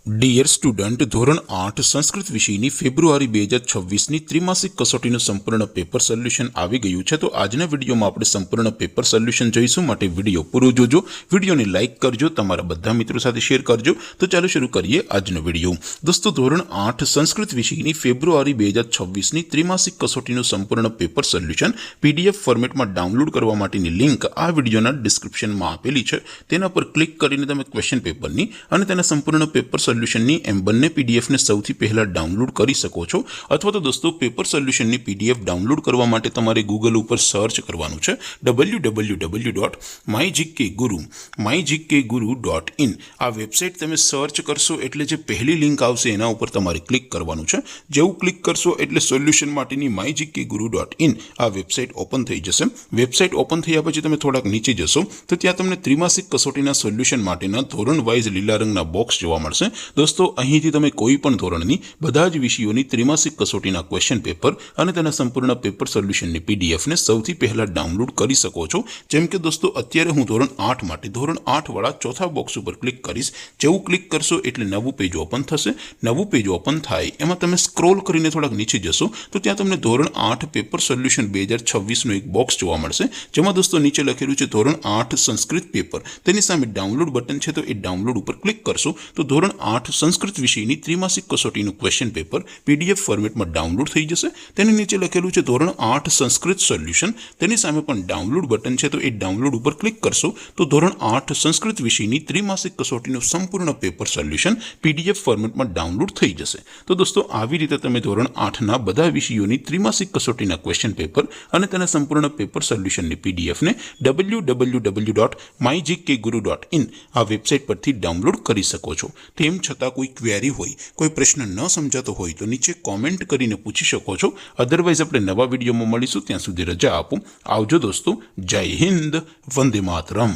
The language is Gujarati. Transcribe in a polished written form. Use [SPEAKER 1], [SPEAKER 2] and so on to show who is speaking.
[SPEAKER 1] ડિયર સ્ટુડન્ટ, ધોરણ 8 સંસ્કૃત વિષયની ફેબ્રુઆરી 2026ની ત્રિમાસિક કસોટીનું સંપૂર્ણ પેપર સોલ્યુશન આવી ગયું છે। તો આજના વિડીયોમાં આપણે સંપૂર્ણ પેપર સોલ્યુશન જોઈશું, માટે વિડીયો પૂરો જોજો, વિડીયોને લાઇક કરજો, તમારા બધા મિત્રો સાથે શેર કરજો। તો ચાલો શરૂ કરીએ આજનો વિડીયો। દોસ્તો, ધોરણ 8 સંસ્કૃત વિષયની ફેબ્રુઆરી 2026ની ત્રિમાસિક કસોટીનું સંપૂર્ણ પેપર સોલ્યુશન પીડીએફ ફોર્મેટમાં ડાઉનલોડ કરવા માટેની લિંક આ વિડીયોના ડિસ્ક્રિપ્શનમાં આપેલી છે। તેના પર ક્લિક કરીને તમે ક્વેશ્ચન પેપરની અને તેના સંપૂર્ણ પેપર સોલ્યુશનની એમ બંને પીડીએફને સૌથી પહેલા ડાઉનલોડ કરી શકો છો। અથવા તો દોસ્તો, પેપર સોલ્યુશનની પીડીએફ ડાઉનલોડ કરવા માટે તમારે ગૂગલ ઉપર સર્ચ કરવાનું છે www.mygkguru.in। આ વેબસાઇટ તમે સર્ચ કરશો એટલે જે પહેલી લિંક આવશે એના ઉપર તમારે ક્લિક કરવાનું છે। જેવું ક્લિક કરશો એટલે સોલ્યુશન માટેની mygkguru.in આ વેબસાઇટ ઓપન થઈ જશે। વેબસાઇટ ઓપન થયા પછી તમે થોડાક નીચે જશો તો ત્યાં તમને ત્રિમાસિક કસોટીના સોલ્યુશન માટેના ધોરણ વાઇઝ લીલા રંગના બોક્સ જોવા મળશે। દોસ્તો, અહીંથી તમે કોઈ પણ ધોરણની બધા જ વિષયોની ત્રિમાસિક કસોટીના ક્વેશ્ચન પેપર અને તેના સંપૂર્ણ પેપર સોલ્યુશનની પીડીએફને સૌથી પહેલા ડાઉનલોડ કરી શકો છો। જેમ કે દોસ્તો, અત્યારે હું ધોરણ 8 માટે ધોરણ 8 વાળા ચોથા બોક્સ ઉપર ક્લિક કરીશ। જેવું ક્લિક કરશો એટલે નવું પેજ ઓપન થશે। નવું પેજ ઓપન થાય એમાં તમે સ્ક્રોલ કરીને થોડાક નીચે જશો તો ત્યાં તમને ધોરણ 8 પેપર સોલ્યુશન 2026નું એક બોક્સ જોવા મળશે, જેમાં દોસ્તો નીચે લખેલું છે ધોરણ 8 સંસ્કૃત પેપર। તેની સામે ડાઉનલોડ બટન છે, તો એ ડાઉનલોડ ઉપર ક્લિક કરશો તો ધોરણ 8 સંસ્કૃત વિષયની ત્રિમાસિક કસોટીનું ક્વેશ્ચન પેપર પીડીએફ ફોર્મેટમાં ડાઉનલોડ થઈ જશે। તેની નીચે લખેલું છે ધોરણ 8 સંસ્કૃત સોલ્યુશન। તેની સામે પણ ડાઉનલોડ બટન છે, તો એ ડાઉનલોડ ઉપર ક્લિક કરશો તો ધોરણ 8 સંસ્કૃત વિષયની ત્રિમાસિક કસોટીનું સંપૂર્ણ પેપર સોલ્યુશન પીડીએફ ફોર્મેટમાં ડાઉનલોડ થઈ જશે। તો દોસ્તો, આવી રીતે તમે ધોરણ 8ના બધા વિષયોની ત્રિમાસિક કસોટીના ક્વેશ્ચન પેપર અને તેના સંપૂર્ણ પેપર સોલ્યુશનની પીડીએફને www.mygkguru.in આ વેબસાઇટ પરથી ડાઉનલોડ કરી શકો છો। તેમ છતાં કોઈ ક્વેરી હોય, કોઈ પ્રશ્ન ન સમજાતો હોય તો નીચે કોમેન્ટ કરીને પૂછી શકો છો। અધરવાઇઝ આપણે નવા વિડીયોમાં મળીશું, ત્યાં સુધી રજા આપો। આવજો દોસ્તો, જય હિન્દ, વંદે માતરમ।